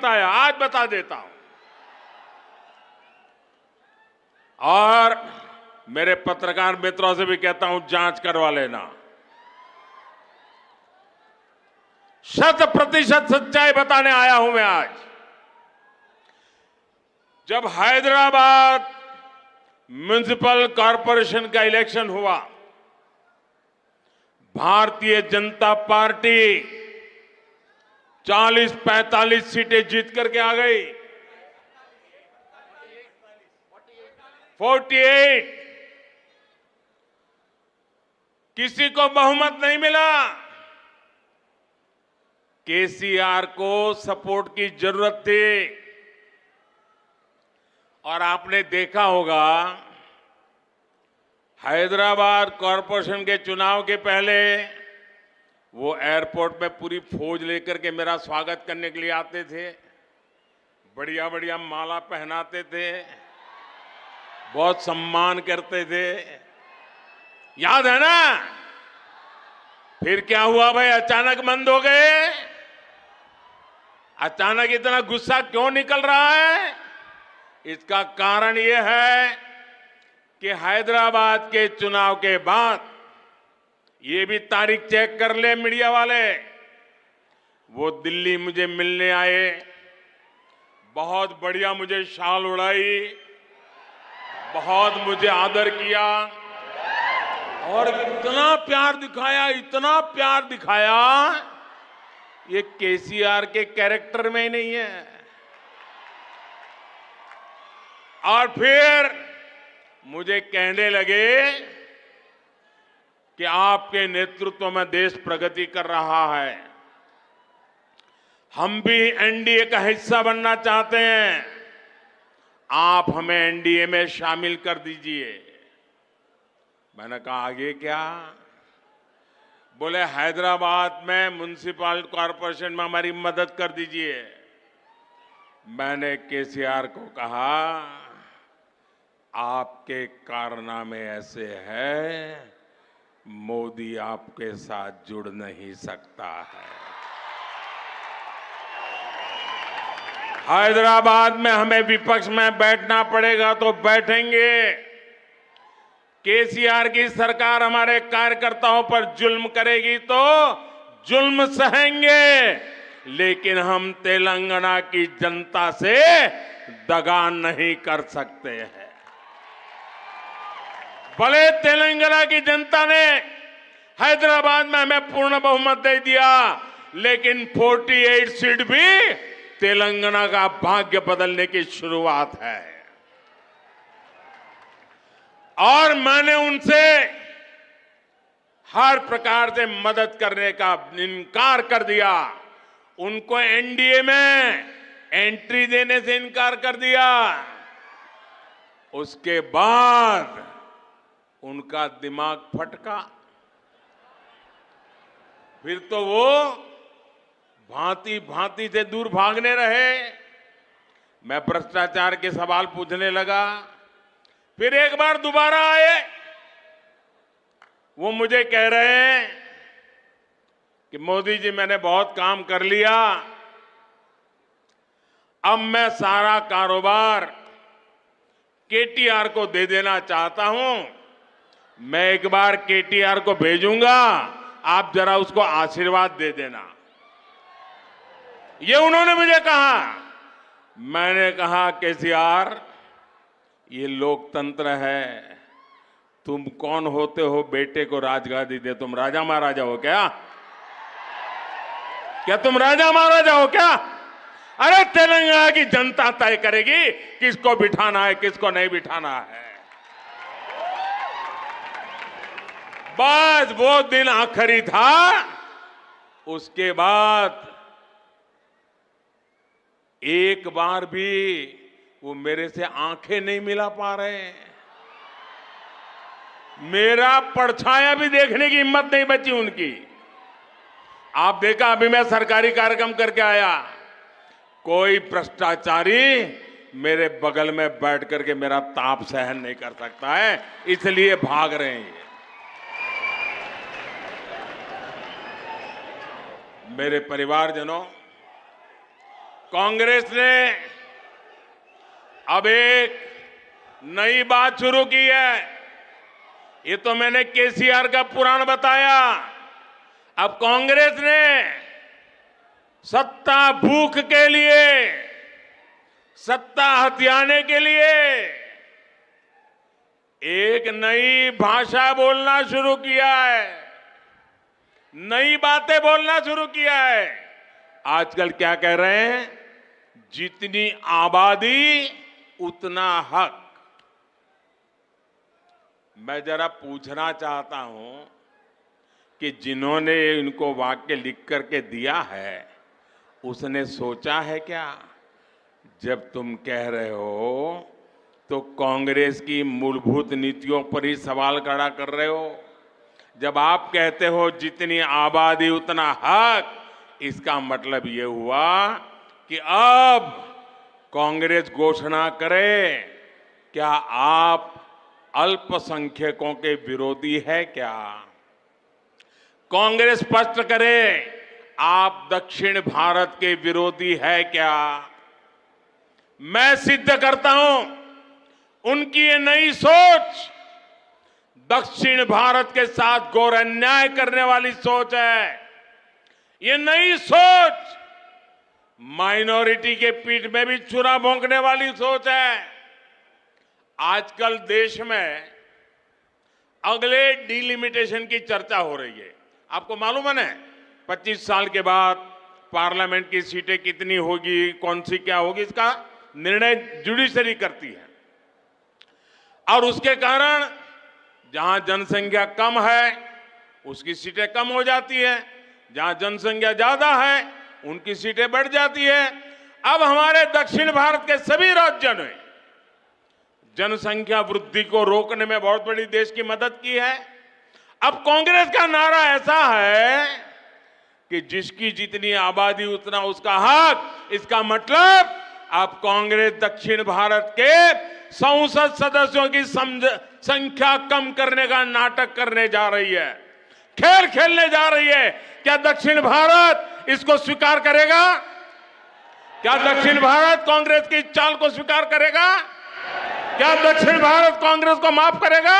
बताया, आज बता देता हूं। और मेरे पत्रकार मित्रों से भी कहता हूं, जांच करवा लेना। 100% सच्चाई बताने आया हूं मैं आज। जब हैदराबाद म्युनिसिपल कॉरपोरेशन का इलेक्शन हुआ, भारतीय जनता पार्टी 40-45 सीटें जीत करके आ गई। 48। किसी को बहुमत नहीं मिला। केसीआर को सपोर्ट की जरूरत थी। और आपने देखा होगा, हैदराबाद कॉरपोरेशन के चुनाव के पहले वो एयरपोर्ट में पूरी फौज लेकर के मेरा स्वागत करने के लिए आते थे। बढ़िया बढ़िया माला पहनाते थे, बहुत सम्मान करते थे, याद है ना? फिर क्या हुआ भाई? अचानक बंद हो गए। अचानक इतना गुस्सा क्यों निकल रहा है? इसका कारण यह है कि हैदराबाद के चुनाव के बाद, ये भी तारीख चेक कर ले मीडिया वाले, वो दिल्ली मुझे मिलने आए, बहुत बढ़िया मुझे शाल उड़ाई, बहुत मुझे आदर किया और इतना प्यार दिखाया, इतना प्यार दिखाया, ये केसीआर के कैरेक्टर में ही नहीं है। और फिर मुझे कहने लगे कि आपके नेतृत्व में देश प्रगति कर रहा है, हम भी एनडीए का हिस्सा बनना चाहते हैं, आप हमें एनडीए में शामिल कर दीजिए। मैंने कहा आगे क्या? बोले हैदराबाद में म्युनिसिपल कॉरपोरेशन में हमारी मदद कर दीजिए। मैंने केसीआर को कहा, आपके कारनामे ऐसे हैं, मोदी आपके साथ जुड़ नहीं सकता है। हैदराबाद में हमें विपक्ष में बैठना पड़ेगा तो बैठेंगे। केसीआर की सरकार हमारे कार्यकर्ताओं पर जुल्म करेगी तो जुल्म सहेंगे, लेकिन हम तेलंगाना की जनता से दगा नहीं कर सकते हैं। भले तेलंगाना की जनता ने हैदराबाद में हमें पूर्ण बहुमत दे दिया, लेकिन 48 सीट भी तेलंगाना का भाग्य बदलने की शुरुआत है। और मैंने उनसे हर प्रकार से मदद करने का इनकार कर दिया। उनको एनडीए में एंट्री देने से इनकार कर दिया। उसके बाद उनका दिमाग फटका। फिर तो वो भांति भांति से दूर भागने रहे। मैं भ्रष्टाचार के सवाल पूछने लगा, फिर एक बार दोबारा आए। वो मुझे कह रहे हैं कि मोदी जी, मैंने बहुत काम कर लिया, अब मैं सारा कारोबार केटीआर को दे देना चाहता हूं। मैं एक बार केटीआर को भेजूंगा, आप जरा उसको आशीर्वाद दे देना। ये उन्होंने मुझे कहा। मैंने कहा, केसीआर, ये लोकतंत्र है, तुम कौन होते हो बेटे को राजगादी दे? तुम राजा महाराजा हो क्या? क्या तुम राजा महाराजा हो क्या? अरे तेलंगाना की जनता तय करेगी किसको बिठाना है, किसको नहीं बिठाना है। बस वो दिन आखिरी था। उसके बाद एक बार भी वो मेरे से आंखें नहीं मिला पा रहे। मेरा परछाया भी देखने की हिम्मत नहीं बची उनकी। आप देखा, अभी मैं सरकारी कार्यक्रम करके आया, कोई भ्रष्टाचारी मेरे बगल में बैठ करके मेरा ताप सहन नहीं कर सकता है, इसलिए भाग रहे हैं। मेरे परिवारजनों, कांग्रेस ने अब एक नई बात शुरू की है। ये तो मैंने केसीआर का पुराण बताया। अब कांग्रेस ने सत्ता भूख के लिए, सत्ता हथियाने के लिए एक नई भाषा बोलना शुरू किया है, नई बातें बोलना शुरू किया है। आजकल क्या कह रहे हैं? जितनी आबादी उतना हक। मैं जरा पूछना चाहता हूं कि जिन्होंने इनको वाक्य लिख करके दिया है, उसने सोचा है क्या? जब तुम कह रहे हो तो कांग्रेस की मूलभूत नीतियों पर ही सवाल खड़ा कर रहे हो। जब आप कहते हो जितनी आबादी उतना हक, इसका मतलब ये हुआ कि अब कांग्रेस घोषणा करे, क्या आप अल्पसंख्यकों के विरोधी है क्या? कांग्रेस स्पष्ट करे, आप दक्षिण भारत के विरोधी है क्या? मैं सिद्ध करता हूं, उनकी ये नई सोच दक्षिण भारत के साथ घोर अन्याय करने वाली सोच है। ये नई सोच माइनॉरिटी के पीठ में भी छुरा भोंकने वाली सोच है। आजकल देश में अगले डिलिमिटेशन की चर्चा हो रही है। आपको मालूम है ना, 25 साल के बाद पार्लियामेंट की सीटें कितनी होगी, कौन सी क्या होगी, इसका निर्णय जुडिशरी करती है। और उसके कारण जहां जनसंख्या कम है उसकी सीटें कम हो जाती है, जहां जनसंख्या ज्यादा है उनकी सीटें बढ़ जाती है। अब हमारे दक्षिण भारत के सभी राज्यों ने जनसंख्या वृद्धि को रोकने में बहुत बड़ी देश की मदद की है। अब कांग्रेस का नारा ऐसा है कि जिसकी जितनी आबादी उतना उसका हक। इसका मतलब अब कांग्रेस दक्षिण भारत के संसद सदस्यों की संख्या कम करने का नाटक करने जा रही है, खेल खेलने जा रही है। क्या दक्षिण भारत इसको स्वीकार करेगा? क्या दक्षिण भारत कांग्रेस की चाल को स्वीकार करेगा? क्या दक्षिण भारत कांग्रेस को माफ करेगा?